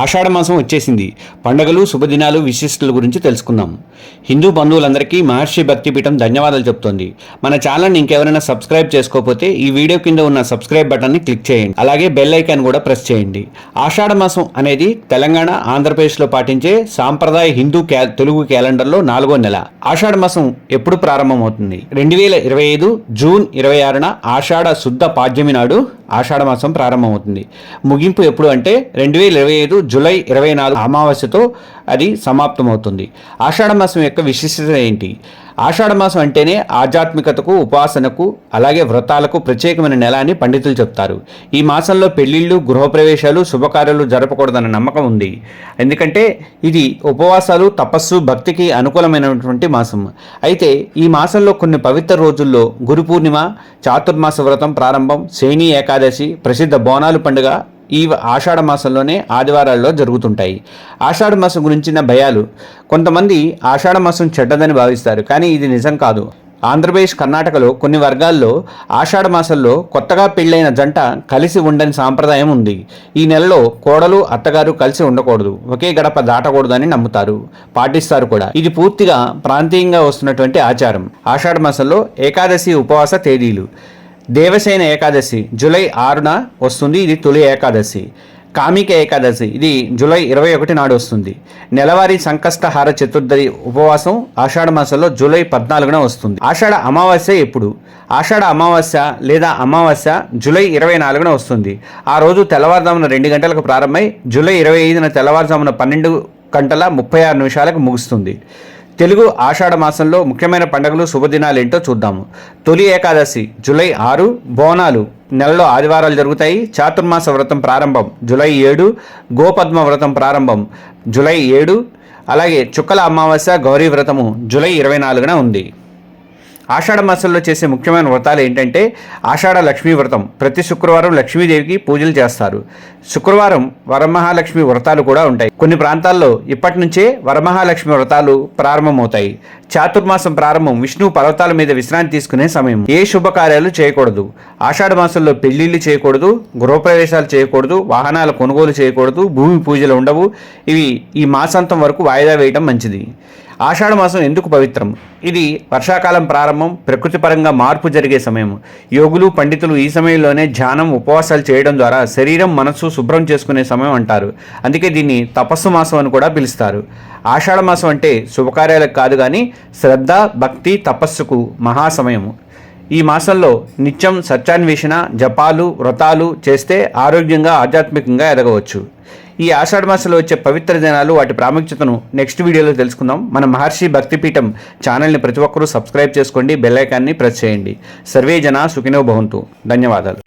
ఆషాఢ మాసం వచ్చేసింది. పండుగలు, శుభదినాలు, విశిష్టల గురించి తెలుసుకుందాం. హిందూ బంధువులందరికీ మహర్షి భక్తిపీఠం ధన్యవాదాలు చెప్తోంది. మన ఛానల్ని ఇంకెవరైనా సబ్స్క్రైబ్ చేసుకోకపోతే ఈ వీడియో కింద ఉన్న సబ్స్క్రైబ్ బటన్ని క్లిక్ చేయండి. అలాగే బెల్ ఐకాన్ కూడా ప్రెస్ చేయండి. ఆషాఢ మాసం అనేది తెలంగాణ, ఆంధ్రప్రదేశ్లో పాటించే సాంప్రదాయ హిందూ తెలుగు క్యాలెండర్లో 4వ నెల. ఆషాఢ మాసం ఎప్పుడు ప్రారంభమవుతుంది? 2025 జూన్ 26న ఆషాఢ శుద్ధ పాడ్యమి నాడు ఆషాఢ మాసం ప్రారంభమవుతుంది. ముగింపు ఎప్పుడు అంటే 2025 జూలై 24 అమావాస్యతో అది సమాప్తమవుతుంది. ఆషాఢ మాసం యొక్క విశిష్టత ఏంటి? ఆషాఢ మాసం అంటేనే ఆధ్యాత్మికతకు, ఉపాసనకు, అలాగే వ్రతాలకు ప్రత్యేకమైన నెల అని పండితులు చెప్తారు. ఈ మాసంలో పెళ్లిళ్ళు, గృహప్రవేశాలు, శుభకార్యాలు జరపకూడదన్న నమ్మకం ఉంది. ఎందుకంటే ఇది ఉపవాసాలు, తపస్సు, భక్తికి అనుకూలమైనటువంటి మాసం. అయితే ఈ మాసంలో కొన్ని పవిత్ర రోజుల్లో గురు పూర్ణిమ, చాతుర్మాస వ్రతం ప్రారంభం, శేని ఏకాదశి, ప్రసిద్ధ బోనాలు పండుగ ఈ ఆషాఢ మాసంలోనే ఆదివారాల్లో జరుగుతుంటాయి. ఆషాఢ మాసం గురించిన భయాలు. కొంతమంది ఆషాఢ మాసం చెడ్డదని భావిస్తారు, కానీ ఇది నిజం కాదు. ఆంధ్రప్రదేశ్, కర్ణాటకలో కొన్ని వర్గాల్లో ఆషాఢ మాసంలో కొత్తగా పెళ్ళైన జంట కలిసి ఉండని సాంప్రదాయం ఉంది. ఈ నెలలో కోడలు, అత్తగారు కలిసి ఉండకూడదు, ఒకే గడప దాటకూడదు అని నమ్ముతారు, పాటిస్తారు కూడా. ఇది పూర్తిగా ప్రాంతీయంగా వస్తున్నటువంటి ఆచారం. ఆషాఢ మాసంలో ఏకాదశి ఉపవాస తేదీలు. దేవసేన ఏకాదశి జూలై 6న వస్తుంది, ఇది తొలి ఏకాదశి. కామిక ఏకాదశి ఇది జూలై 21 నాడు వస్తుంది. నెలవారీ సంకష్టహార చతుర్థి ఉపవాసం ఆషాఢ మాసంలో జూలై 14న వస్తుంది. ఆషాఢ అమావాస్య ఎప్పుడు? ఆషాఢ అమావాస్య లేదా అమావాస్య జూలై 24న వస్తుంది. ఆ రోజు తెల్లవారుజామున 2 గంటలకు ప్రారంభమై జూలై 25న తెల్లవారుజామున 12:36 ముగుస్తుంది. తెలుగు ఆషాఢ మాసంలో ముఖ్యమైన పండుగలు, శుభదినాలు ఏంటో చూద్దాము. తొలి ఏకాదశి జూలై 6, బోనాలు నెలలో ఆదివారాలు జరుగుతాయి. చాతుర్మాస వ్రతం ప్రారంభం జూలై 7, గోపద్మ వ్రతం ప్రారంభం జూలై 7, అలాగే చుక్కల అమావాస్య, గౌరీ వ్రతము జూలై 24న ఉంది. ఆషాఢ మాసంలో చేసే ముఖ్యమైన వ్రతాలు ఏంటంటే ఆషాఢ లక్ష్మీ వ్రతం. ప్రతి శుక్రవారం లక్ష్మీదేవికి పూజలు చేస్తారు. శుక్రవారం వరమహాలక్ష్మి వ్రతాలు కూడా ఉంటాయి. కొన్ని ప్రాంతాల్లో ఇప్పటి నుంచే వరమహాలక్ష్మి వ్రతాలు ప్రారంభమవుతాయి. చాతుర్మాసం ప్రారంభం విష్ణు పర్వతాల మీద విశ్రాంతి తీసుకునే సమయం. ఏ శుభకార్యాలు చేయకూడదు. ఆషాఢ మాసంలో పెళ్లిళ్ళు చేయకూడదు, గృహప్రవేశాలు చేయకూడదు, వాహనాల కొనుగోలు చేయకూడదు, భూమి పూజలు ఉండవు. ఇవి ఈ మాసాంతం వరకు వాయిదా వేయడం మంచిది. ఆషాఢ మాసం ఎందుకు పవిత్రం? ఇది వర్షాకాలం ప్రారంభం, ప్రకృతి పరంగా మార్పు జరిగే సమయం. యోగులు, పండితులు ఈ సమయంలోనే ధ్యానం, ఉపవాసాలు చేయడం ద్వారా శరీరం, మనస్సు శుభ్రం చేసుకునే సమయం అంటారు. అందుకే దీన్ని తపస్సు మాసం అని కూడా పిలుస్తారు. ఆషాఢ మాసం అంటే శుభకార్యాలకు కాదు, కానీ శ్రద్ధ, భక్తి, తపస్సుకు మహాసమయము. ఈ మాసంలో నిత్యం సత్యాన్వేషణ, జపాలు, వ్రతాలు చేస్తే ఆరోగ్యంగా, ఆధ్యాత్మికంగా ఎదగవచ్చు. ఈ ఆషాఢ మాసంలో వచ్చే పవిత్ర దినాలు, వాటి ప్రాముఖ్యతను నెక్స్ట్ వీడియోలో తెలుసుకుందాం. మన మహర్షి భక్తిపీఠం ఛానల్ని ప్రతి ఒక్కరూ సబ్స్క్రైబ్ చేసుకోండి, బెల్ ఐకాన్ని ప్రెస్ చేయండి. సర్వే జనా సుఖినో భవంతు. ధన్యవాదాలు.